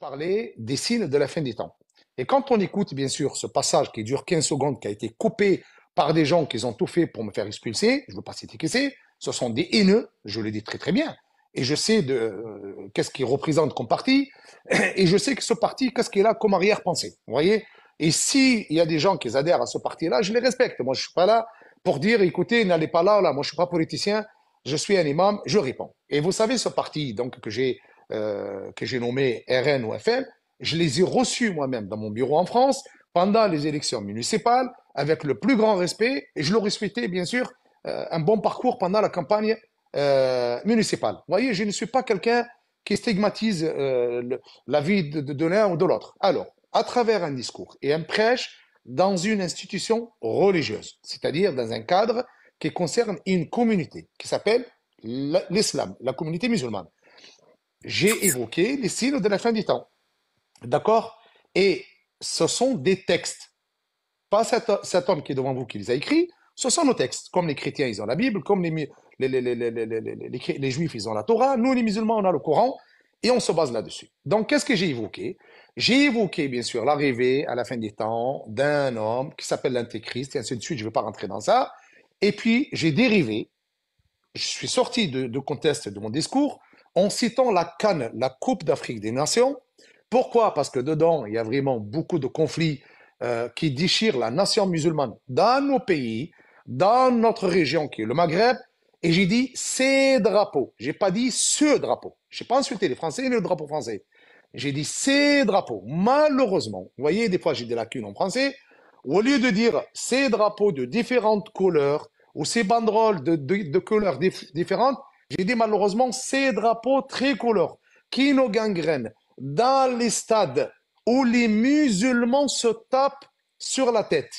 parler des signes de la fin des temps. Et quand on écoute, bien sûr, ce passage qui dure 15 secondes, qui a été coupé par des gens qui ont tout fait pour me faire expulser, je ne veux pas citer qui c'est, ce sont des haineux, je le dis très très bien, et je sais qu'est-ce qu'il représente comme parti, et je sais que ce parti, qu'est-ce qu'il a comme arrière-pensée, vous voyez. Et s'il y a des gens qui adhèrent à ce parti-là, je les respecte. Moi, je ne suis pas là pour dire, écoutez, n'allez pas là, moi, je ne suis pas politicien, je suis un imam, je réponds. Et vous savez, ce parti donc, que j'ai nommé RN ou FL, je les ai reçus moi-même dans mon bureau en France pendant les élections municipales avec le plus grand respect et je leur ai souhaité bien sûr un bon parcours pendant la campagne municipale. Vous voyez, je ne suis pas quelqu'un qui stigmatise la vie de l'un ou de l'autre. Alors, à travers un discours et un prêche dans une institution religieuse, c'est-à-dire dans un cadre qui concerne une communauté qui s'appelle l'islam, la communauté musulmane. J'ai évoqué les signes de la fin du temps. D'accord. Et ce sont des textes. Pas cet homme qui est devant vous qui les a écrits, ce sont nos textes. Comme les chrétiens, ils ont la Bible, comme les juifs, ils ont la Torah. Nous, les musulmans, on a le Coran et on se base là-dessus. Donc, qu'est-ce que j'ai évoqué? J'ai évoqué, bien sûr, l'arrivée à la fin des temps d'un homme qui s'appelle l'Antéchrist et ainsi de suite. Je ne vais pas rentrer dans ça. Et puis, j'ai dérivé, je suis sorti de contexte de mon discours en citant la CAN, la Coupe d'Afrique des Nations. Pourquoi? Parce que dedans, il y a vraiment beaucoup de conflits qui déchirent la nation musulmane dans nos pays, dans notre région qui est le Maghreb. Et j'ai dit ces drapeaux. J'ai pas dit ce drapeau. Je n'ai pas insulté les Français ni le drapeau français. J'ai dit ces drapeaux. Malheureusement, vous voyez, des fois j'ai des lacunes en français. Au lieu de dire ces drapeaux de différentes couleurs ou ces banderoles de couleurs différentes, j'ai dit malheureusement ces drapeaux tricolores qui nous gangrènent dans les stades où les musulmans se tapent sur la tête.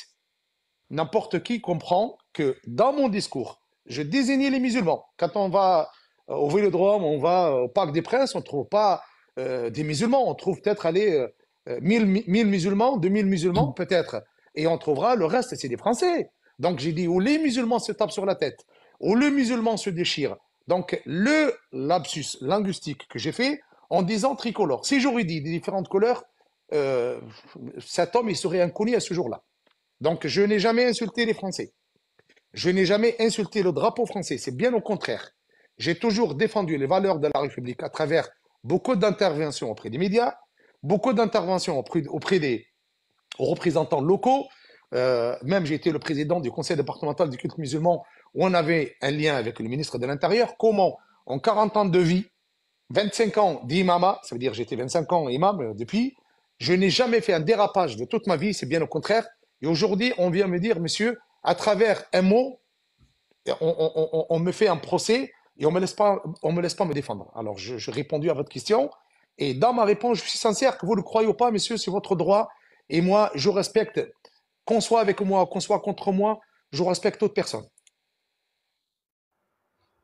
N'importe qui comprend que dans mon discours, je désignais les musulmans. Quand on va au Vélodrome, on va au Parc des Princes, on ne trouve pas des musulmans, on trouve peut-être aller 1000 musulmans, 2000 musulmans peut-être, et on trouvera le reste, c'est des Français. Donc j'ai dit où les musulmans se tapent sur la tête, où les musulmans se déchirent. Donc le lapsus linguistique que j'ai fait en disant tricolore. Si j'aurais dit des différentes couleurs, euh, cet homme il serait inconnu à ce jour-là. Donc je n'ai jamais insulté les Français. Je n'ai jamais insulté le drapeau français. C'est bien au contraire. J'ai toujours défendu les valeurs de la République à travers beaucoup d'interventions auprès des médias, beaucoup d'interventions auprès des représentants locaux. Même j'ai été le président du conseil départemental du culte musulman où on avait un lien avec le ministre de l'Intérieur. Comment, en 40 ans de vie, 25 ans d'imama, ça veut dire j'étais 25 ans imam depuis, je n'ai jamais fait un dérapage de toute ma vie, c'est bien au contraire. Et aujourd'hui, on vient me dire, monsieur, à travers un mot, on me fait un procès et on me laisse pas me défendre. Alors, je répondu à votre question. Et dans ma réponse, je suis sincère, que vous le croyez ou pas, monsieur, c'est votre droit. Et moi, je respecte, qu'on soit avec moi, qu'on soit contre moi, je respecte toute personne.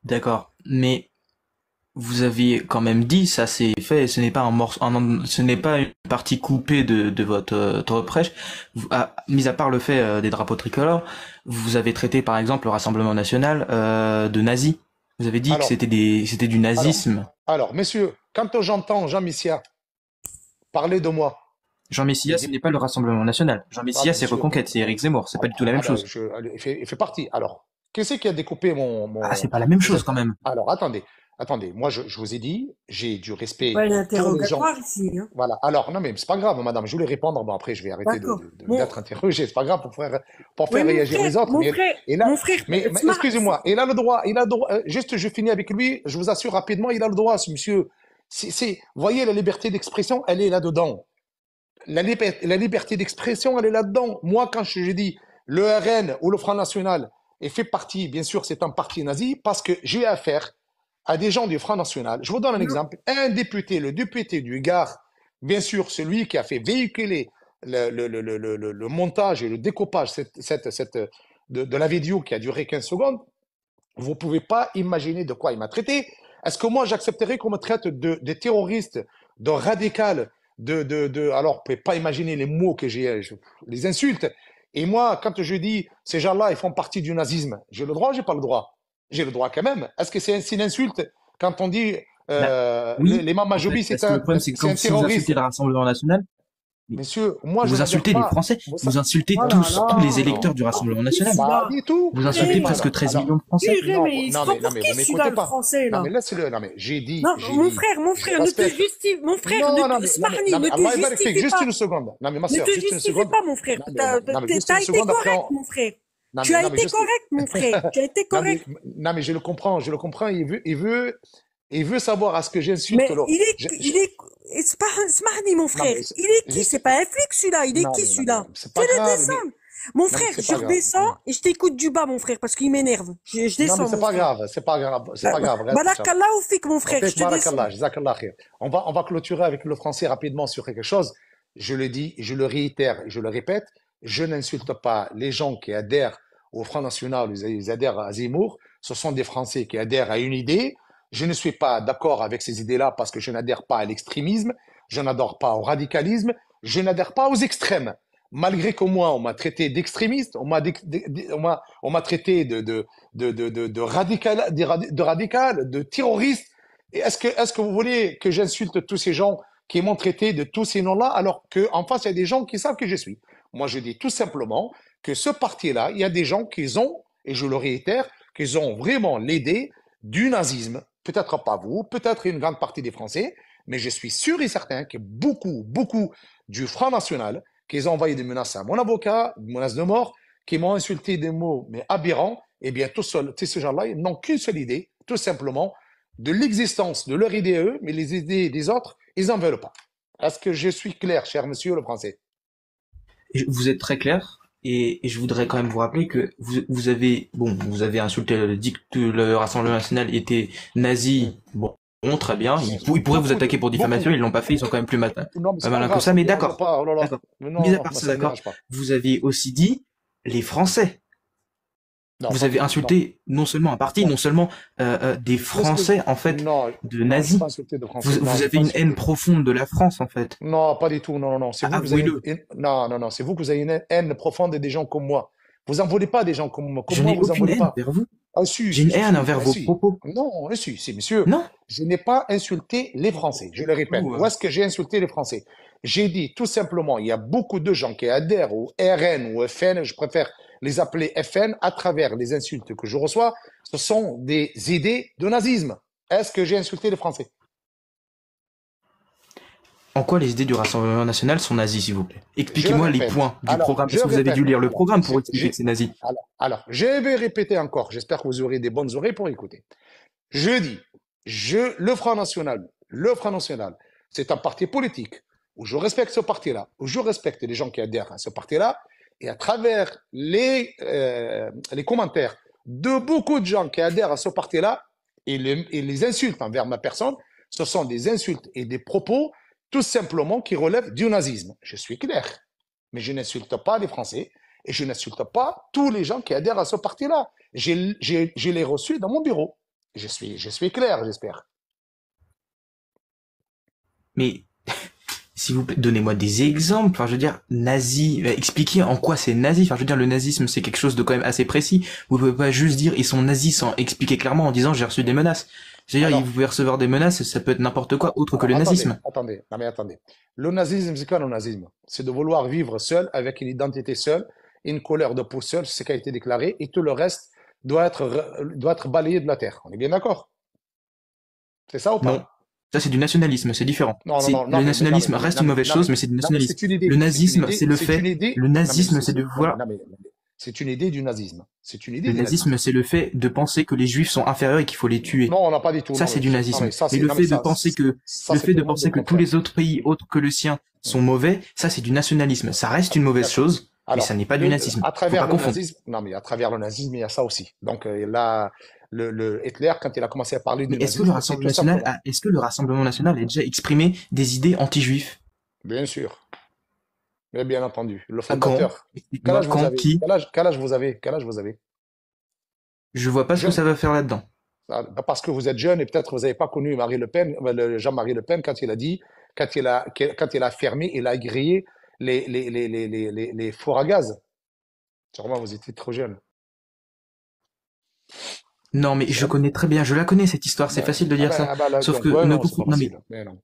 D'accord. Mais vous aviez quand même dit, ça c'est fait, ce n'est pas un morceau, ce n'est pas une partie coupée de votre prêche. Mis à part le fait des drapeaux tricolores, vous avez traité par exemple le Rassemblement national de nazi. Vous avez dit que Alors, c'était du alors, nazisme. messieurs, quand j'entends Jean Messia parler de moi, Jean et Messia, ce des, n'est pas le Rassemblement national. Jean Messia, c'est monsieur, Reconquête, c'est Éric Zemmour, c'est pas du tout la même ben, chose. il fait partie. Alors, qui c'est qui a découpé Ah, c'est pas la même vous chose êtes, quand même. alors, attendez, moi, je vous ai dit, j'ai du C'est respect pas un pour les gens. interrogatoire ici, hein. Voilà. Alors, non, mais c'est pas grave, madame, je voulais répondre. Bon, après, je vais arrêter D'accord. d'être Bon, interrogé. C'est pas grave pour oui, faire réagir les autres. Et là, mon frère, mais excusez-moi, il a le droit, juste, je finis avec lui, je vous assure rapidement, il a le droit, ce monsieur. Vous voyez, la liberté d'expression, elle est là-dedans. La liberté d'expression, elle est là-dedans. Moi, quand je dis le RN ou le Front National et fait partie, bien sûr, c'est un parti nazi, parce que j'ai affaire à des gens du Front National. Je vous donne un non, exemple. Un député, le député du Gard, bien sûr, celui qui a fait véhiculer le montage et le découpage de la vidéo qui a duré 15 secondes, vous ne pouvez pas imaginer de quoi il m'a traité. Est-ce que moi, j'accepterais qu'on me traite de terroriste, de radical, alors, vous ne pouvez pas imaginer les mots que les insultes. Et moi, quand je dis, ces gens-là, ils font partie du nazisme, j'ai le droit ou j'ai pas le droit? J'ai le droit quand même. Est-ce que c'est une insulte quand on dit Bah, oui, l'imam en fait, Majoubi, parce que le problème, c'est que c'est quand un si vous terroriste. insultez le Rassemblement national, mais Messieurs, moi, je vous n'adhère insultez les pas. Français, vous insultez Oh là tous les là, Non, électeurs du fort Rassemblement pour qui national. pas celui-là? du tout. Vous insultez Purée, presque 13 Alors, millions de Français. purée, non, mais il se non, prend mais, non, pour mais qui vous celui-là, m'écoutez le pas. français, Non, là? mais laissez-le. Non, mais Non, mon je frère, ne te respecte. justifie, mon frère, Non, non, mais, Smarni, ne te Allah barik fik, justifie juste pas. une seconde. Non, mais ma Ne soeur, te juste une justifie seconde. pas, mon frère. Non, mais juste une T'as été seconde, après, correct, mon frère. non, Tu as non, mais été juste, correct, mon frère. Tu as été non, mais, correct. non, mais je le comprends. Il veut savoir à ce que j'insulte Mais l'autre. Smarni, mon Non, frère. mais, Il est qui? juste, C'est pas un flic, celui-là. Il est non, qui, mais, celui-là? c'est pas Fais-le grave, descendre. Mon non, mais frère, c'est je pas grave. redescends et je t'écoute du bas, mon frère, parce qu'il m'énerve. Je Non, mais descends, mon frère. c'est pas grave, reste, Inch'Allah. Barakallah ou fik, mon En frère, je fait, te descends. barakallah, jazakallah khair. On va clôturer avec le français rapidement sur quelque chose. Je le dis, je le réitère et je le répète, je n'insulte pas les gens qui adhèrent au Front National, ils adhèrent à Zemmour. Ce sont des Français qui adhèrent à une idée. Je ne suis pas d'accord avec ces idées-là parce que je n'adhère pas à l'extrémisme, je n'adhère pas au radicalisme, je n'adhère pas aux extrêmes. Malgré qu'au moins on m'a traité d'extrémiste, on m'a traité de radical, de terroriste. Et est-ce que vous voulez que j'insulte tous ces gens qui m'ont traité de tous ces noms-là, alors qu'en face, il y a des gens qui savent que je suis? Moi, je dis tout simplement que ce parti-là, il y a des gens qui ont, et je le réitère, qui ont vraiment l'idée du nazisme. Peut-être pas vous, peut-être une grande partie des Français, mais je suis sûr et certain que beaucoup, beaucoup du Front National, qui ont envoyé des menaces à mon avocat, des menaces de mort, qui m'ont insulté des mots mais aberrants, eh bien, tous ces gens-là, ils n'ont qu'une seule idée, tout simplement, de l'existence de leur idée eux, mais les idées des autres, ils n'en veulent pas. Est-ce que je suis clair, cher monsieur le français? Vous êtes très clair. Et je voudrais quand même vous rappeler que vous avez insulté, dit que le Rassemblement national était nazi. Bon, très bien. Ils pourraient vous Beaucoup, attaquer pour beaucoup. diffamation. Ils l'ont pas fait. Ils sont quand même plus Non, mais c'est pas malins que grave, ça. ça me Mais dérange d'accord, pas. Oh là là. d'accord. Mais Mis non, à non, part moi, ça, ça me d'accord. dérange pas. Vous avez aussi dit les Français. Non, Vous pas avez du tout. Non, insulté non seulement un parti, non. non seulement des Qu'est-ce que... Français en fait Non, de non, j'ai nazis. pas insulté de français. Non, Vous j'ai avez pas une haine insulté. profonde de la France en fait. Non, pas du tout. Non, non, non. C'est vous que vous avez Avouez-le. Non, non, non. C'est vous que vous avez une haine profonde des gens comme moi. Vous en voulez pas des gens comme moi. Comme Je moi, n'ai vous en aucune voulez haine pas. envers vous. Ah, si, J'ai si, une si, haine si. envers Ah, vos si. propos. Non, si, monsieur. Non. Je n'ai pas insulté les Français. Je le répète. Vous, Où est-ce que j'ai insulté les Français? J'ai dit tout simplement, il y a beaucoup de gens qui adhèrent au RN ou FN, je préfère les appeler FN, à travers les insultes que je reçois. Ce sont des idées de nazisme. Est-ce que j'ai insulté les Français? En quoi les idées du Rassemblement national sont nazies, s'il vous plaît? Je le Expliquez-moi les répète. points du Alors, programme. je Est-ce que vous avez répète. dû lire le Alors, programme pour expliquer que c'est nazi? je vais répéter encore. J'espère que vous aurez des bonnes oreilles pour écouter. Je dis, le Front National, c'est un parti politique où je respecte ce parti-là, où je respecte les gens qui adhèrent à ce parti-là, et à travers les commentaires de beaucoup de gens qui adhèrent à ce parti-là et les insultes envers ma personne, ce sont des insultes et des propos tout simplement qui relèvent du nazisme. Je suis clair, mais je n'insulte pas les Français et je n'insulte pas tous les gens qui adhèrent à ce parti-là. Je l'ai reçu dans mon bureau. Je suis clair, j'espère. Mais, s'il vous plaît, donnez-moi des exemples. Enfin, je veux dire, nazi, expliquez en quoi c'est nazi. Enfin, je veux dire, le nazisme, c'est quelque chose de quand même assez précis. Vous pouvez pas juste dire ils sont nazis sans expliquer clairement en disant j'ai reçu des menaces. C'est-à-dire, vous Alors, pouvez recevoir des menaces, ça peut être n'importe quoi autre que alors le attendez, nazisme. attendez, non mais attendez. Le nazisme, c'est quoi le nazisme? C'est de vouloir vivre seul, avec une identité seule, une couleur de peau seule, c'est ce qui a été déclaré, et tout le reste doit être balayé de la terre. On est bien d'accord? C'est ça ou Non. pas? Ça, c'est du nationalisme, c'est différent. Non, non, non, non, Le mais, non, mais, nationalisme non, mais, reste non, une mais, mauvaise non, mais, chose, mais c'est du non, mais nationalisme. c'est une idée, Le c'est une nazisme, idée, c'est le c'est une fait. idée, Le non, mais, nazisme, c'est de non, mais, voir. non, mais, c'est une idée du nazisme. C'est une idée Le du nazisme. nazisme, c'est le fait de penser que les juifs sont inférieurs et qu'il faut les tuer. Non, on n'a pas du tout, Ça, non, c'est mais, du non, nazisme. mais ça, Mais c'est, non, mais ça, le c'est fait de purement le penser que tous contraire. les autres pays autres que le sien sont mauvais, ça, c'est du nationalisme. Ça reste une mauvaise D'accord. chose, mais ça Alors, n'est pas du nazisme. à Faut travers pas le confondre. nazisme, non, mais à travers le nazisme, il y a ça aussi. Donc, là, le Hitler, quand il a commencé à parler Mais du nazisme, c'est tout simplement, Est-ce que le Rassemblement national a déjà exprimé des idées anti-juifs? bien sûr, mais bien entendu, le À quand? fondateur. Quel Explique-moi âge vous quand, avez? qui? Quel âge vous avez? Quel âge vous avez? Je vois pas ce que Jeune. ça va faire là-dedans. Ah, parce que vous êtes jeune et peut-être vous n'avez pas connu Marie Le Pen, Jean-Marie Le Pen, quand il a dit, quand il a fermé, il a grillé les fours à gaz. Sûrement, vous étiez trop jeune. Non, mais je C'est- connais très bien, je la connais cette histoire, c'est Ouais. facile de dire ça. Là, Sauf donc, que ouais, ne non, c'est pas confondez, non mais, facile. Mais non.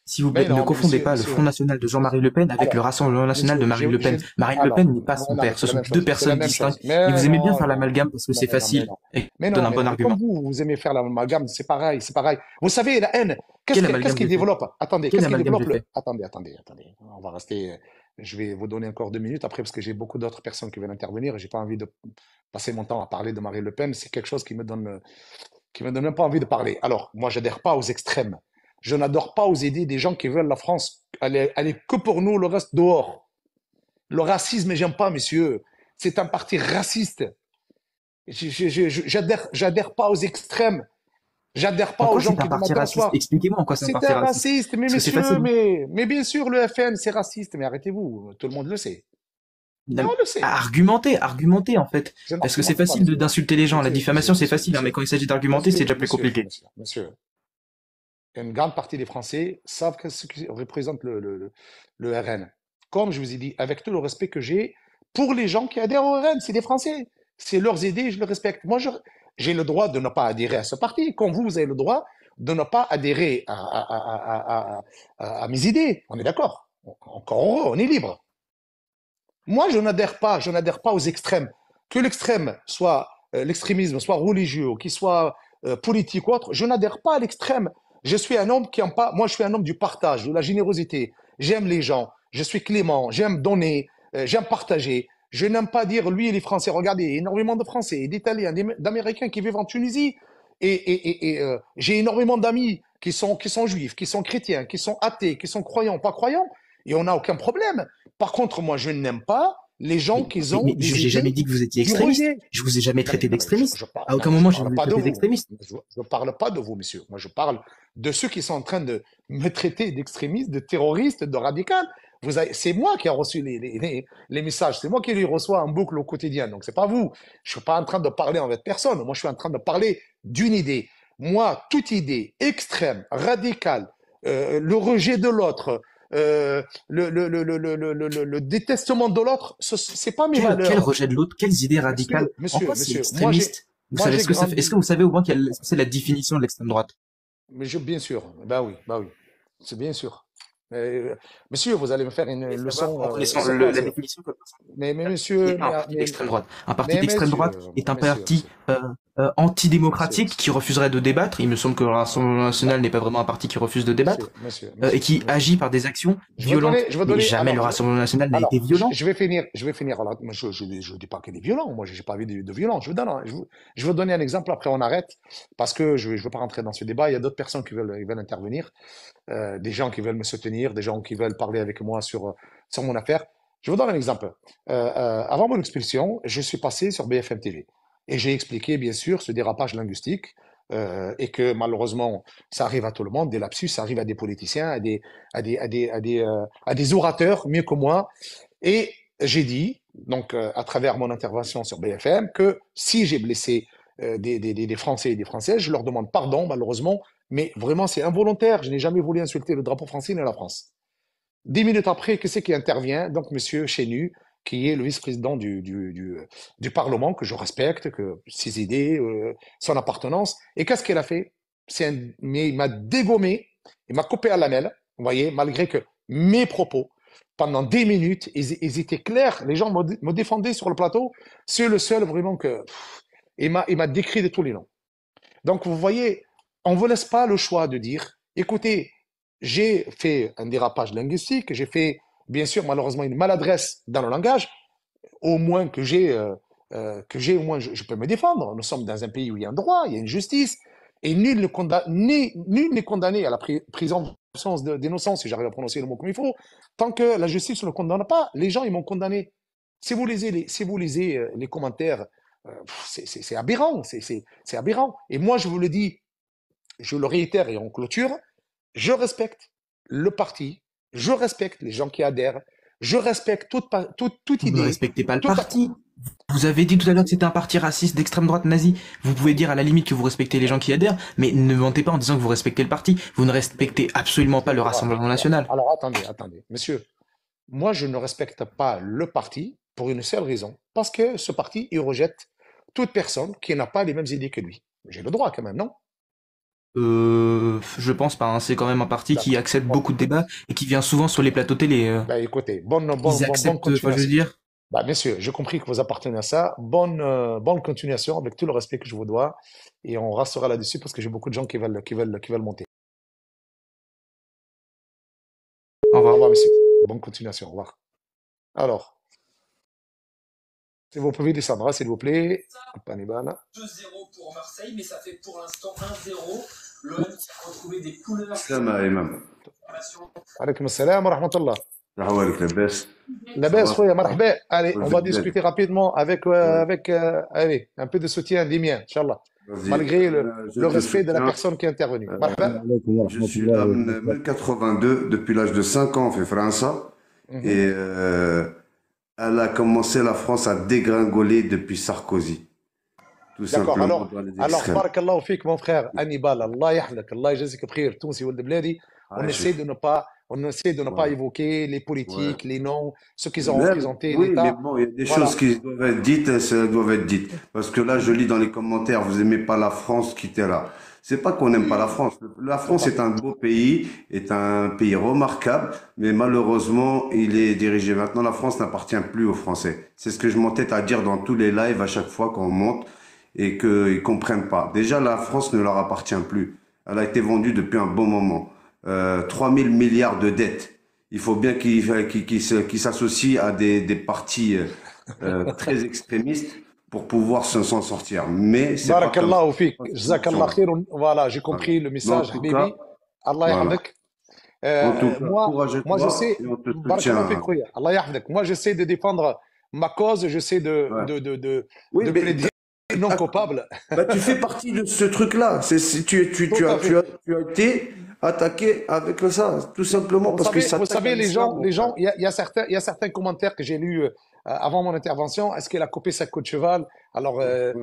s'il vous plaît, Mais ne non, mais confondez pas le Front monsieur, National de Jean-Marie monsieur, Le Pen avec le alors, Rassemblement National monsieur, de Marine Le Pen. Marine Le alors, Pen n'est pas son non, mais père, c'est ce la sont même deux chose, c'est la personnes même chose. distinctes, et Mais vous aimez bien non, faire non, l'amalgame parce que c'est mais facile, non. et Mais donne non, un bon comme argument. vous, vous aimez faire l'amalgame, c'est pareil, c'est pareil. Vous savez, la haine, Quel qu'est-ce amalgame qui j'ai fait? développe? Attendez, Quel qu'est-ce qui amalgame développe j'ai fait? attendez. On va rester, je vais vous donner encore 2 minutes après parce que j'ai beaucoup d'autres personnes qui veulent intervenir et j'ai pas envie de passer mon temps à parler de Marine Le Pen. C'est quelque chose qui me donne même pas envie de parler. Alors, moi, j'adhère pas aux extrêmes. Je n'adore pas aux idées des gens qui veulent la France aller que pour nous, le reste dehors. Le racisme, j'aime pas, messieurs. C'est un parti raciste. J'adhère pas aux extrêmes. J'adhère En pas aux quoi gens c'est un qui veulent parti raciste? m'apercevoir. Expliquez-moi en quoi c'est un C'est parti un raciste. raciste, mais Parce que c'est messieurs, facile, hein. mais bien sûr, le FN, c'est raciste. Mais arrêtez-vous, tout le monde le sait. Mais on le sait. Argumenter en fait. Je Parce que c'est n'argumente pas, facile monsieur. d'insulter les gens. La diffamation, c'est facile, hein, mais Monsieur, quand il s'agit d'argumenter, c'est déjà plus compliqué. monsieur. Une grande partie des Français savent ce que représente le RN. Comme je vous ai dit, avec tout le respect que j'ai pour les gens qui adhèrent au RN, c'est des Français. C'est leurs idées, je le respecte. Moi, j'ai le droit de ne pas adhérer à ce parti, comme vous avez le droit de ne pas adhérer à mes idées. On est d'accord. Encore heureux, on est libre. Moi, je n'adhère pas aux extrêmes. Que l'extrême soit l'extrémisme, soit religieux, qu'il soit politique ou autre, je n'adhère pas à l'extrême. Je suis un homme qui aime pas. Moi, je suis un homme du partage, de la générosité. J'aime les gens. Je suis clément. J'aime donner. J'aime partager. Je n'aime pas dire lui et les Français. Regardez, il y a énormément de Français, d'Italiens, d'Américains qui vivent en Tunisie. J'ai énormément d'amis qui sont juifs, qui sont chrétiens, qui sont athées, qui sont croyants, pas croyants. Et on n'a aucun problème. Par contre, moi, je n'aime pas les gens qui ont Je des n'ai jamais idées dit que vous étiez du extrémiste. rejet. Je vous ai jamais traité Non, mais d'extrémiste. À aucun moment, je je parle vous ai pas de traité vous. d'extrémiste. Je parle pas de vous, monsieur. Moi, je parle de ceux qui sont en train de me traiter d'extrémiste, de terroriste, de radical. C'est moi qui ai reçu les messages. C'est moi qui les reçois en boucle au quotidien. Donc, c'est pas vous. Je suis pas en train de parler en votre personne. Moi, je suis en train de parler d'une idée. Moi, toute idée extrême, radicale, le rejet de l'autre, le détestement de l'autre, c'est pas mes Quel valeurs. rejet de l'autre? Quelles idées radicales? En quoi c'est extrémiste? Vous Moi, savez j'ai ce que ça fait? Est-ce que grandi. vous savez au moins quelle c'est la définition de l'extrême droite? Bien sûr, bah oui, c'est bien sûr. Euh, Monsieur, vous allez me faire une Et savoir leçon. en connaissant C'est quoi, la définition comme ça. mais Qui monsieur, est pas un parti d'extrême droite. Un parti mais d'extrême monsieur, droite est un monsieur, parti monsieur, antidémocratique qui refuserait de débattre. Il me semble que le Rassemblement national n'est pas vraiment un parti qui refuse de débattre et qui monsieur. agit par des actions violentes. Je vais Mais donner, jamais le Rassemblement national n'a été violent. je vais finir. Alors, moi, je dis pas qu'il est violent. Moi, j'ai pas envie de violent. Je vais donner un exemple. Après, on arrête parce que je veux pas rentrer dans ce débat. Il y a d'autres personnes qui veulent intervenir, des gens qui veulent me soutenir, des gens qui veulent parler avec moi sur mon affaire. Je vous donne un exemple. Avant mon expulsion, je suis passé sur BFM TV et j'ai expliqué, bien sûr, ce dérapage linguistique et que malheureusement, ça arrive à tout le monde, des lapsus, ça arrive à des politiciens, à des orateurs mieux que moi. Et j'ai dit, donc à travers mon intervention sur BFM, que si j'ai blessé des Français et des Françaises, je leur demande pardon, malheureusement, mais vraiment c'est involontaire. Je n'ai jamais voulu insulter le drapeau français ni la France. 10 minutes après, qui c'est qui intervient? Donc, Monsieur Chenu, qui est le vice-président du Parlement, que je respecte, que ses idées, son appartenance. Et qu'est-ce qu'il a fait? Mais il m'a dégommé, il m'a coupé à la mêle, vous voyez, malgré que mes propos, pendant 10 minutes, ils étaient clairs. Les gens me défendaient sur le plateau. C'est le seul vraiment que... il m'a décrit de tous les noms. Donc, vous voyez, on ne vous laisse pas le choix de dire, écoutez, j'ai fait un dérapage linguistique, j'ai fait, bien sûr, malheureusement, une maladresse dans le langage, au moins au moins, je peux me défendre. Nous sommes dans un pays où il y a un droit, il y a une justice, et nul n'est condamné à la présomption d'innocence, si j'arrive à prononcer le mot comme il faut, tant que la justice ne le condamne pas. Les gens, ils m'ont condamné. Si vous lisez les commentaires, c'est aberrant, c'est aberrant. Et moi, je vous le dis, je le réitère et on clôture, je respecte le parti, je respecte les gens qui adhèrent, je respecte toute Vous ne idée, respectez pas le toute... parti. Vous avez dit tout à l'heure que c'était un parti raciste d'extrême droite nazi. Vous pouvez dire à la limite que vous respectez les gens qui adhèrent, mais ne mentez pas en disant que vous respectez le parti. Vous ne respectez absolument pas le Rassemblement national. Alors attendez, monsieur. Moi, je ne respecte pas le parti pour une seule raison. Parce que ce parti, il rejette toute personne qui n'a pas les mêmes idées que lui. J'ai le droit quand même, non? Je pense pas, hein. C'est quand même un parti qui D'accord. accepte Bon. beaucoup de débats et qui vient souvent sur les plateaux télé. Bah, écoutez, Ils bonne acceptent, enfin, je veux continuation. dire. Bah, messieurs, j'ai compris que vous appartenez à ça. Bonne continuation avec tout le respect que je vous dois. Et on restera là-dessus parce que j'ai beaucoup de gens qui veulent monter. Au Au revoir. revoir, messieurs. Bonne continuation. Au revoir. Alors, si vous pouvez descendre, s'il vous plaît. Hannibal. 2-0 pour Marseille, mais ça fait pour l'instant 1-0. L'OM qui a retrouvé des couleurs. السلام يا إمام. Alaykoum assalam wa rahmatullah. أحوالك لاباس؟ La Ça baisse, va? خويا, marhaba. Allez, on va Vas-y, discuter rapidement avec allez, un peu de soutien des miens, Inch'Allah. vas-y. Malgré Je le te respect de la soutiens. personne qui est intervenue. Marhaba. Je suis là من 82 depuis l'âge de 5 ans في فرنسا et elle a commencé la France à dégringoler depuis Sarkozy. Tout D'accord. simplement dans les Alors, extrêmes. barakallahu fik, mon frère Hannibal. Allah yahdak, Allah yajzik bkhir, Tounsi wal Bladi. On Ouais, essaie de ne pas, pas Voilà. évoquer les politiques, les noms, ceux qui ont Même, représenté oui, mais l'État. bon, il y a des Voilà. choses qui doivent être dites, elles doivent être dites. Parce que là, je lis dans les commentaires, vous aimez pas la France, quittez-la. C'est pas qu'on n'aime pas la France. La France est un beau pays, est un pays remarquable, mais malheureusement, il est dirigé. Maintenant, la France n'appartient plus aux Français. C'est ce que je m'entête à dire dans tous les lives à chaque fois qu'on monte et qu'ils comprennent pas. Déjà, la France ne leur appartient plus. Elle a été vendue depuis un bon moment. 3 000 milliards de dettes. Il faut bien qu'ils s'associent à des partis très extrémistes pour pouvoir s'en sortir. Mais c'est pas comme ça. Barakallahu fik, Pas de jazakallah solution. khair. Voilà, j'ai Voilà. compris le Mais en message, tout Habibi. cas, Allah voilà. yahdak. En tout cas, Moi, courage à je toi sais, et on te barakallahu fik, soutient. khoya. Allah yahdak. Moi, j'essaie de défendre ma cause, j'essaie Ouais. Oui, de mais plaider non coupable. bah, tu fais partie de ce truc-là. Tout à fait. Tu as été attaqué avec ça, tout simplement parce que ça Vous attaque savez, à l'islam, mon frère. il y a certains commentaires que j'ai lus avant mon intervention. Est-ce qu'elle a coupé sa queue de cheval? Alors, Ouais.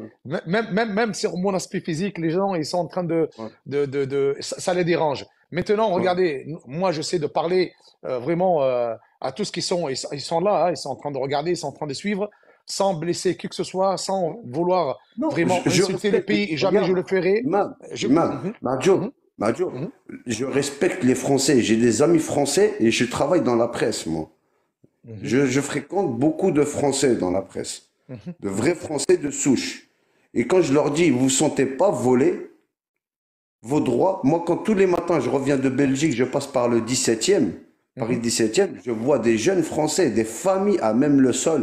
même sur mon aspect physique, les gens, ils sont en train Ouais. ça les dérange. Maintenant, Ouais. regardez, moi, j'essaie de parler vraiment à tous qui sont, ils sont là, hein, ils sont en train de regarder, ils sont en train de suivre, sans blesser qui que ce soit, sans vouloir Non, vraiment je insulter le respecte. pays, et jamais je Regarde, le ferai. Imam, Je, Madjo, mhm, Madjo, mhm, je respecte les Français. J'ai des amis français et je travaille dans la presse, moi. mhm, Je fréquente beaucoup de Français dans la presse, mhm. de vrais Français de souche. Et quand je leur dis, vous ne vous sentez pas voler vos droits, moi, quand tous les matins je reviens de Belgique, je passe par le 17e, Paris Mhm. 17e, je vois des jeunes Français, des familles à même le sol,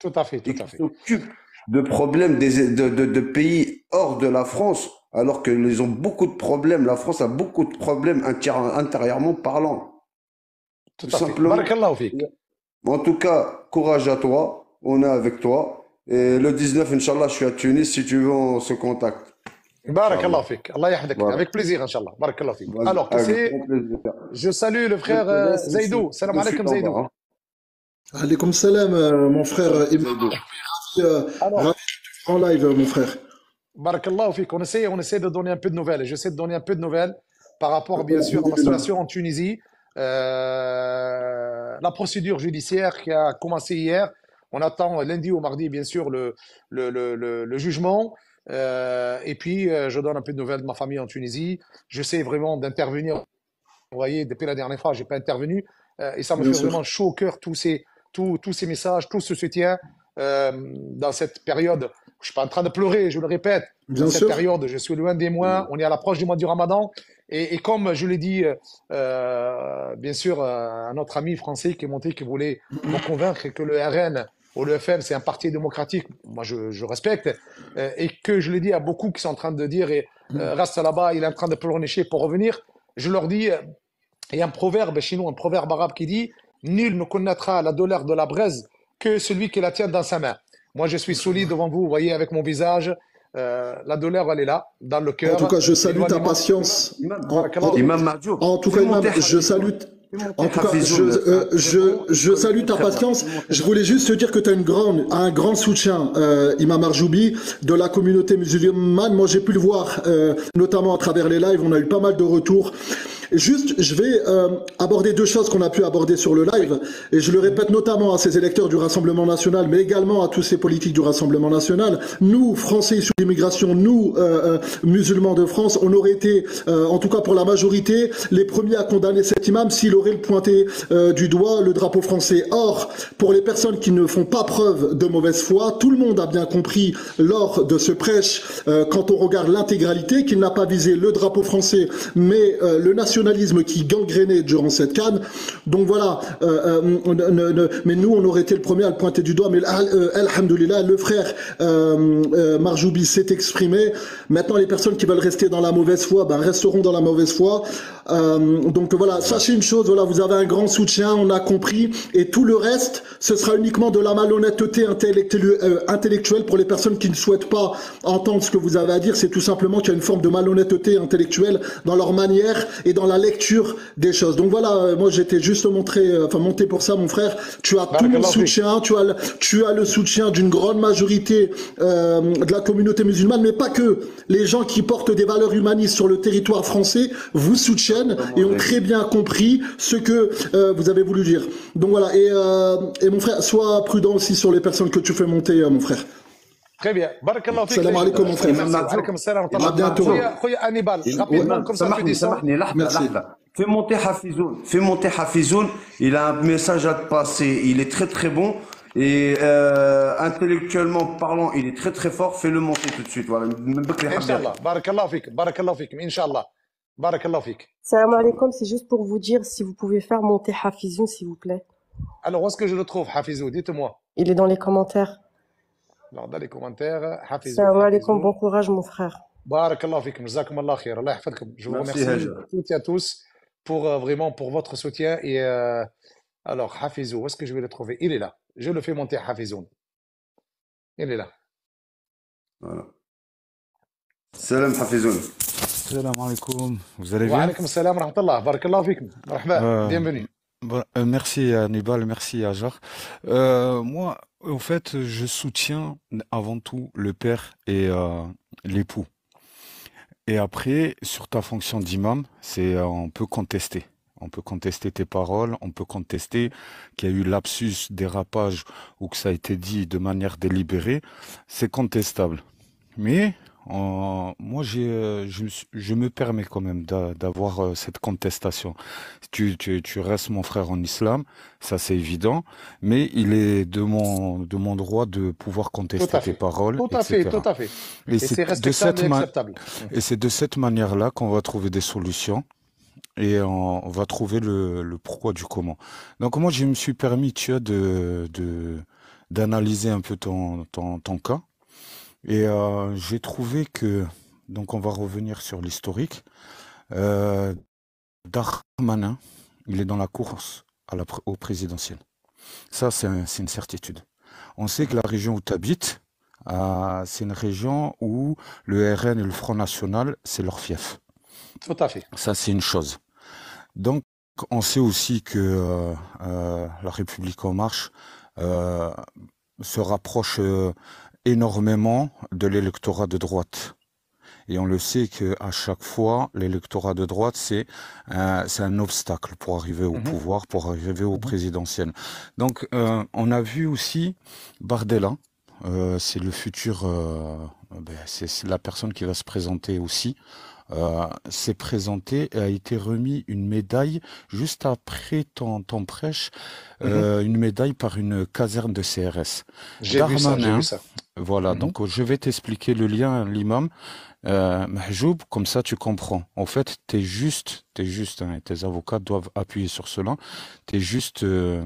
Tout à fait, et tout à qui fait. s'occupent de problèmes de pays hors de la France, alors qu'ils ont beaucoup de problèmes. La France a beaucoup de problèmes intérieurement parlant, Tout tout à fait. simplement. Barakallahu fik. En tout cas, courage à toi, on est avec toi. Et le 19, Inch'Allah, je suis à Tunis, si tu veux, on se contacte. Barakallah Inch'Allah. fik. Allah yahdak. Voilà. Avec plaisir, Inch'Allah. Barakallah fik. Vas-y, Alors, tu avec sais, grand plaisir. je salue le Je frère te laisse, Zaidou. Salam je suis alaikum en Zaidou. bas. Hein. Alaykoum salam, mon frère Salam, Imam, Zaidou. Alors, ravi en live, mon frère. barakallah fik. On essaie de donner un peu de nouvelles. J'essaie de donner un peu de nouvelles par rapport, bien sûr, à la Alhamdulillah. situation en Tunisie. La procédure judiciaire qui a commencé hier. On attend lundi ou mardi, bien sûr, le jugement. Et puis, je donne un peu de nouvelles de ma famille en Tunisie. J'essaie vraiment d'intervenir. Vous voyez, depuis la dernière fois, j'ai pas intervenu. Et ça me Bien fait sûr. vraiment chaud au cœur, tous ces messages, tout ce soutien dans cette période. Je suis pas en train de pleurer, je le répète. Dans Bien cette sûr. période, je suis loin des mois. On est à l'approche du mois du Ramadan. Et comme je l'ai dit, bien sûr, à notre ami français qui est monté, qui voulait me convaincre que le RN ou le FN, c'est un parti démocratique, moi je respecte, et que je l'ai dit à beaucoup qui sont en train de dire, reste là-bas, il est en train de pleurnicher pour revenir. Je leur dis, il y a un proverbe chez nous, un proverbe arabe qui dit, nul ne connaîtra la douleur de la braise que celui qui la tient dans sa main. Moi, je suis solide devant vous, vous voyez, avec mon visage. La douleur, elle est là, dans le En cœur. tout cas, je salue ta L'éloignement. patience. Imam, Barakallah. Imam Madjo, En tout fais cas, Imam, monter je Hafizoul. salue. Fais monter En tout cas, Hafizoul. je salue ta patience. Je voulais juste te dire que tu as un grand soutien, Imam Arjoubi, de la communauté musulmane. Moi, j'ai pu le voir, notamment à travers les lives. On a eu pas mal de retours. Juste, je vais aborder deux choses qu'on a pu aborder sur le live, et je le répète notamment à ces électeurs du Rassemblement national, mais également à tous ces politiques du Rassemblement national. Nous, Français issus d'immigration, nous, musulmans de France, on aurait été, en tout cas pour la majorité, les premiers à condamner cet imam s'il aurait pointé du doigt le drapeau français. Or, pour les personnes qui ne font pas preuve de mauvaise foi, tout le monde a bien compris lors de ce prêche, quand on regarde l'intégralité, qu'il n'a pas visé le drapeau français, mais le nationalisme qui gangrénait durant cette CAN. Donc voilà, mais nous, on aurait été le premier à le pointer du doigt, mais alhamdoulilah, le frère Marjoubi s'est exprimé. Maintenant, les personnes qui veulent rester dans la mauvaise foi, ben, resteront dans la mauvaise foi. Donc voilà, sachez une chose, voilà, vous avez un grand soutien, on a compris, et tout le reste, ce sera uniquement de la malhonnêteté intellectuelle pour les personnes qui ne souhaitent pas entendre ce que vous avez à dire. C'est tout simplement qu'il y a une forme de malhonnêteté intellectuelle dans leur manière et dans la lecture des choses. Donc voilà, moi j'étais juste monté pour ça, mon frère. Tu as tout mon soutien, tu as le soutien d'une grande majorité de la communauté musulmane, mais pas que. Les gens qui portent des valeurs humanistes sur le territoire français vous soutiennent et ont très bien compris ce que vous avez voulu dire. Donc voilà, et mon frère, sois prudent aussi sur les personnes que tu fais monter, mon frère. Très bien. Barakallahu fik. Salam alaikum, mon frère. Alaikum salam. À bientôt. Khoya Hannibal, rapidement, comme ça tu descends. Merci. Fais monter Hafizoun. Il a un message à te passer. Il est très très bon. Et intellectuellement parlant, il est très très fort. Fais-le monter tout de suite. Voilà. Inch'Allah. Barakallahu fik. Barakallahu fik. Inch'Allah. Barakallahu fik. Salam alaikum, c'est juste pour vous dire si vous pouvez faire monter Hafizoun, s'il vous plaît. Alors, où est-ce que je le trouve, Hafizou? Dites-moi. Il est dans les commentaires. Alors, dans les commentaires, Hafizou. Salam alaikum, bon courage, mon frère. Barakallahu fikum. Jazakumullah khair. Allah yahfadkum. Je vous remercie toutes et à tous pour vraiment pour votre soutien. Et alors, Hafizou, où est-ce que je vais le trouver? Il est là. Je le fais monter, Hafizoun. Il est là. Voilà. Salam Hafizoun. Salam alaikum. Vous allez bien? Wa alaikum salam wa rahmatullah. Barakallahu fikum. Marhaba. Bienvenue. Merci à Nibal, merci à Jar. Moi, en fait, je soutiens avant tout le père et l'époux. Et après, sur ta fonction d'imam, on peut contester. On peut contester tes paroles, on peut contester qu'il y a eu lapsus, dérapage ou que ça a été dit de manière délibérée. C'est contestable. Mais moi, je me permets quand même d'avoir cette contestation. Tu restes mon frère en islam, ça c'est évident, mais il est de mon droit de pouvoir contester tes paroles, Tout à fait, etc. tout à fait. Et c'est respectable et acceptable. Et c'est de cette manière-là qu'on va trouver des solutions. Et on va trouver le pourquoi du comment. Donc moi, je me suis permis, tu vois, d'analyser un peu ton cas. Et j'ai trouvé que, donc on va revenir sur l'historique, Darmanin, il est dans la course au présidentiel. Ça, c'est une certitude. On sait que la région où tu habites, c'est une région où le RN et le Front National, c'est leur fief. Tout à fait. Ça, c'est une chose. Donc, on sait aussi que la République En Marche se rapproche énormément de l'électorat de droite. Et on le sait qu'à chaque fois, l'électorat de droite, c'est un obstacle pour arriver au pouvoir, pour arriver au présidentiel. Donc, on a vu aussi Bardella, c'est le futur, c'est la personne qui va se présenter aussi. S'est présenté et a été remis une médaille juste après ton prêche, une médaille par une caserne de CRS. J'ai vu ça. Voilà, donc je vais t'expliquer le lien, l'imam. Mahjoub, comme ça tu comprends. En fait, t'es juste, hein, et tes avocats doivent appuyer sur cela. T'es juste une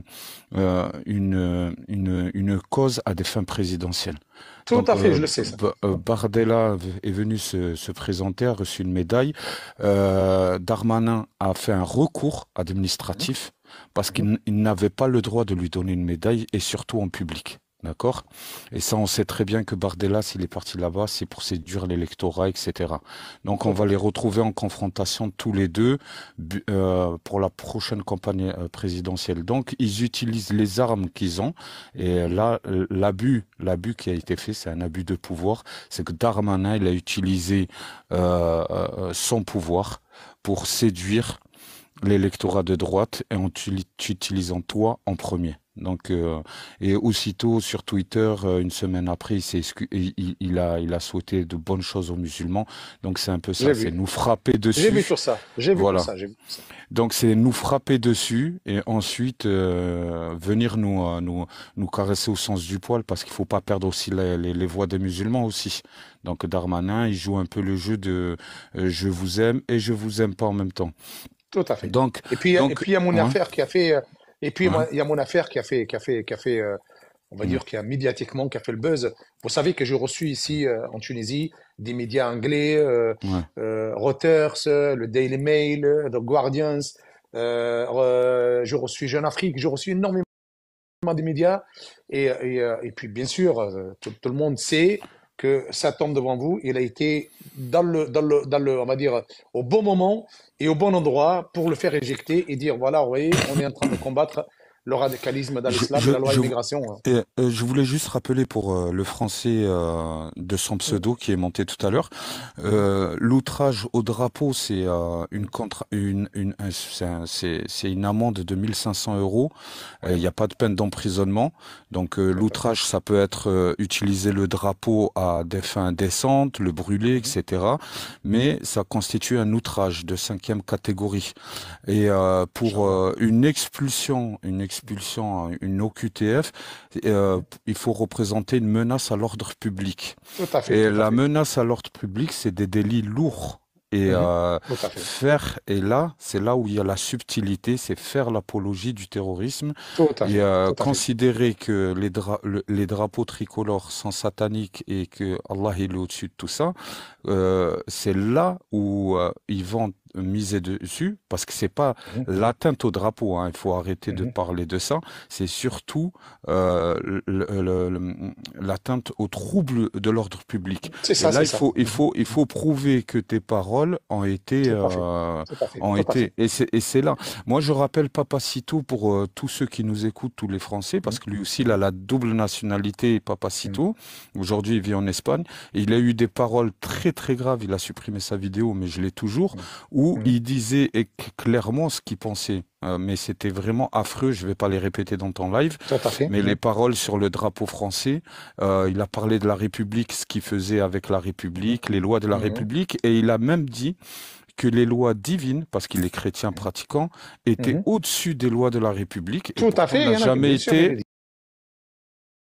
cause à des fins présidentielles. Tout à fait, je le sais ça. Bardella est venu se présenter, a reçu une médaille. Darmanin a fait un recours administratif parce qu'il n'avait pas le droit de lui donner une médaille et surtout en public. D'accord? Et ça, on sait très bien que Bardella, s'il est parti là-bas, c'est pour séduire l'électorat, etc. Donc, on va les retrouver en confrontation tous les deux pour la prochaine campagne présidentielle. Donc, ils utilisent les armes qu'ils ont. Et là, l'abus qui a été fait, c'est un abus de pouvoir. C'est que Darmanin, il a utilisé son pouvoir pour séduire l'électorat de droite et en t'utilisant toi en premier. Donc, et aussitôt sur Twitter, une semaine après, il a souhaité de bonnes choses aux musulmans. Donc c'est un peu J'ai ça, c'est vu. nous frapper J'ai vu dessus. tout ça. J'ai vu tout Voilà. ça. J'ai vu tout ça. Donc c'est nous frapper dessus et ensuite venir nous caresser au sens du poil parce qu'il faut pas perdre aussi les voix des musulmans aussi. Donc Darmanin, il joue un peu le jeu de je vous aime et je vous aime pas en même temps. Tout à fait. Donc Et puis, il y a mon ouais, affaire qui a fait. Et puis, ouais, il y a mon affaire qui a fait, on va mm, dire, qui a médiatiquement, qui a fait le buzz. Vous savez que j'ai reçu ici, en Tunisie, des médias anglais, ouais, Reuters, le Daily Mail, The Guardians. J'ai reçu Jeune Afrique. J'ai reçu énormément des médias. Et puis, bien sûr, tout le monde sait que ça tombe devant vous. Il a été on va dire, au bon moment et au bon endroit pour le faire éjecter et dire, voilà, oui, on est en train de combattre le radicalisme dans Je, l'islam et je, la loi je, immigration. je voulais juste rappeler pour le français de son pseudo qui est monté tout à l'heure, Mhm. l'outrage au drapeau, c'est c'est une amende de 1500 euros. Il Oui, n'y a pas de peine d'emprisonnement. Donc tout à fait. l'outrage, ça peut être utiliser le drapeau à des fins indécentes, le brûler, Mhm. etc. Mhm. Mais ça constitue un outrage de 5e catégorie. Et pour Inch'Allah. une OQTF, Mhm. il faut représenter une menace à l'ordre public. Tout à fait, Et tout à la fait. menace à l'ordre public, c'est des délits lourds. Et Mhm. Tout à fait. et là, c'est là où il y a la subtilité, c'est faire l'apologie du terrorisme Tout à et fait. Tout à fait. considérer que les drapeaux tricolores sont sataniques et que Allah il est au-dessus de tout ça, c'est là où ils vont miser dessus, parce que c'est pas Mhm. l'atteinte au drapeau, hein, il faut arrêter de Mhm. parler de ça, c'est surtout l'atteinte aux troubles de l'ordre public. C'est Et ça, là, c'est ça. Mhm. il Mhm. faut prouver que tes paroles Tout à fait. Tout à fait. ont Tout à fait. été, et c'est là. Moi, je rappelle Papacito pour tous ceux qui nous écoutent, tous les Français, parce Mhm. que lui aussi, il a la double nationalité, Mhm. Papacito. Aujourd'hui, il vit en Espagne. Et il a eu des paroles très, très graves. Il a supprimé sa vidéo, mais je l'ai toujours, où Mhm. il disait clairement ce qu'il pensait. Mais c'était vraiment affreux. Je vais pas les répéter dans ton live. Tout à fait. Mais les Mhm. paroles sur le drapeau français, il a parlé de la République, ce qu'il faisait avec la Mhm. République, les lois de la Mhm. République, et il a même dit que les lois divines, parce qu'il est chrétien pratiquant, étaient Mhm. au-dessus des lois de la République, et Tout à pourtant fait. Il y en a qui, bien sûr, il le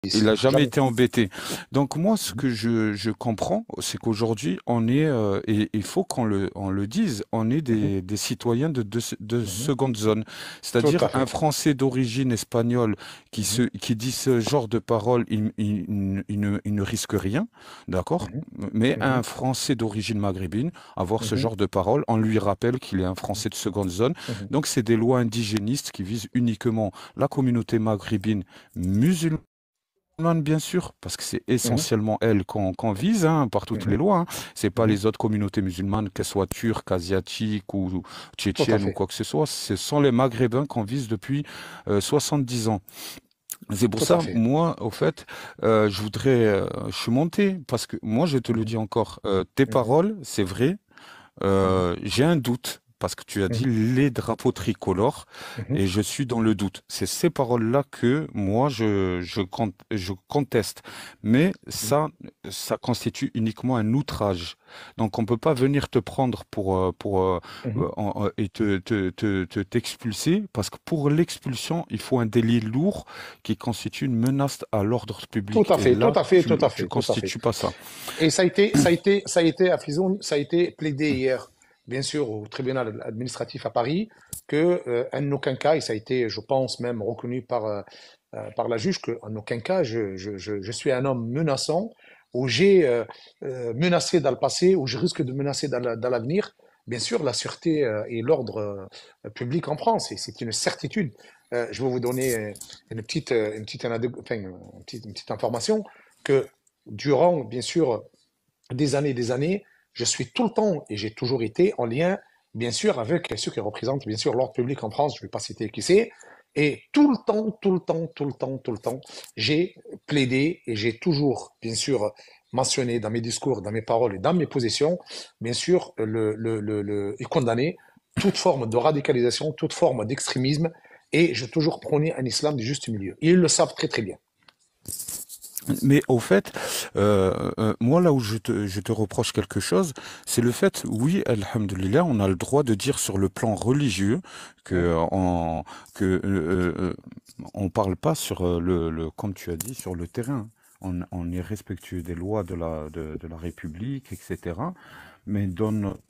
il disent. n'a jamais Jamais. été embêté. Donc moi, ce Mhm. que je comprends, c'est qu'aujourd'hui, on est, et il faut on le dise, on est Mhm. des citoyens de Mhm. seconde zone. Tout C'est-à-dire à un fait. Français d'origine espagnole Mhm. qui dit ce genre de paroles, il ne risque rien, d'accord? Mhm. Mais un Mhm. Français d'origine maghrébine, avoir ce Mhm. genre de paroles, on lui rappelle qu'il est un Mhm. Français de seconde zone. Mhm. Donc c'est des lois indigénistes qui visent uniquement la communauté maghrébine musulmane, bien sûr, parce que c'est Mhm. essentiellement elle qu'on vise hein, par toutes les Mhm. lois. Hein. C'est pas Mhm. les autres communautés musulmanes, qu'elles soient turques, asiatiques ou Tout à tchétchènes ou fait. quoi que ce soit. Ce sont les Maghrébins qu'on vise depuis 70 ans. C'est pour Tout à ça, fait. moi, au fait, je suis monté parce que moi, je te le Mhm. dis encore, tes Mhm. paroles, c'est vrai, Mhm. j'ai un doute parce que tu as dit Mhm. les drapeaux tricolores Mhm. et je suis dans le doute. C'est ces paroles-là que moi je conteste. Mais Mhm. ça constitue uniquement un outrage. Donc on peut pas venir te prendre Mhm. et t'expulser parce que pour l'expulsion, il faut un délit lourd qui constitue une menace à l'ordre Tout public. à Et fait. Tout là, à fait. Tout à tu fait. Tout à fait. constitues pas ça. Et ça a été plaidé hier, bien sûr, au tribunal administratif à Paris, que, en aucun cas, et ça a été, je pense, même reconnu par la juge, qu'en aucun cas, je suis un homme menaçant, ou j'ai menacé dans le passé, ou je risque de menacer dans l'avenir. Bien sûr, la sûreté et l'ordre public en France, et c'est une certitude. Je vais vous donner une petite information que durant, bien sûr, des années, je suis tout le temps et j'ai toujours été en lien, bien sûr, avec ceux qui représentent, bien sûr, l'ordre public en France. Je ne vais pas citer qui c'est. Et tout le temps, tout le temps, tout le temps, tout le temps, j'ai plaidé et j'ai toujours, bien sûr, mentionné dans mes discours, dans mes paroles et dans mes positions, bien sûr, et condamné toute forme de radicalisation, toute forme d'extrémisme, et j'ai toujours prôné un islam du juste milieu. Et ils le savent très très bien. Mais au fait, moi là où je te reproche quelque chose, c'est le fait, oui, alhamdoulilah, on a le droit de dire sur le plan religieux que on parle pas sur comme tu as dit, sur le terrain. On est respectueux des lois de la République, etc. Mais dans notre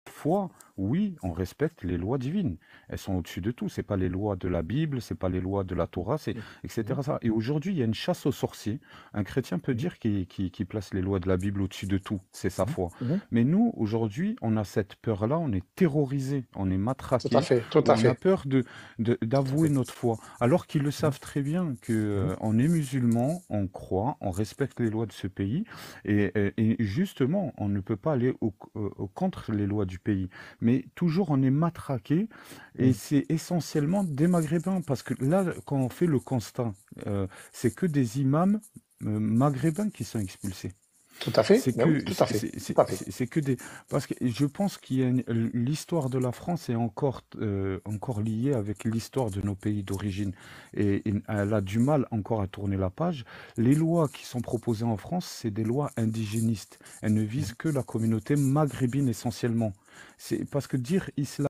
foi, oui, on respecte les lois divines. Elles sont au-dessus de tout. C'est pas les lois de la Bible, c'est pas les lois de la Torah, c'est etc. Ça. Et aujourd'hui, il y a une chasse aux sorciers. Un chrétien peut dire qu'il place les lois de la Bible au-dessus de tout. C'est sa foi. Mais nous, aujourd'hui, on a cette peur-là. On est terrorisé, on est Tout à matraqué. fait, tout On à a fait. peur d'avouer notre foi, alors qu'ils le savent très bien que on est musulman, on croit, on respecte les lois de ce pays, et justement, on ne peut pas aller contre les lois du pays. Mais toujours on est matraqué, et c'est essentiellement des Maghrébins, parce que là, quand on fait le constat, c'est que des imams maghrébins qui sont expulsés. Tout à fait. C'est Ben oui, que tout à fait. Tout à fait. c'est que des parce que je pense qu'il y a l'histoire de la France est encore liée avec l'histoire de nos pays d'origine, et elle a du mal encore à tourner la page. Les lois qui sont proposées en France, c'est des lois indigénistes. Elles ne visent que la communauté maghrébine essentiellement. C'est parce que dire islam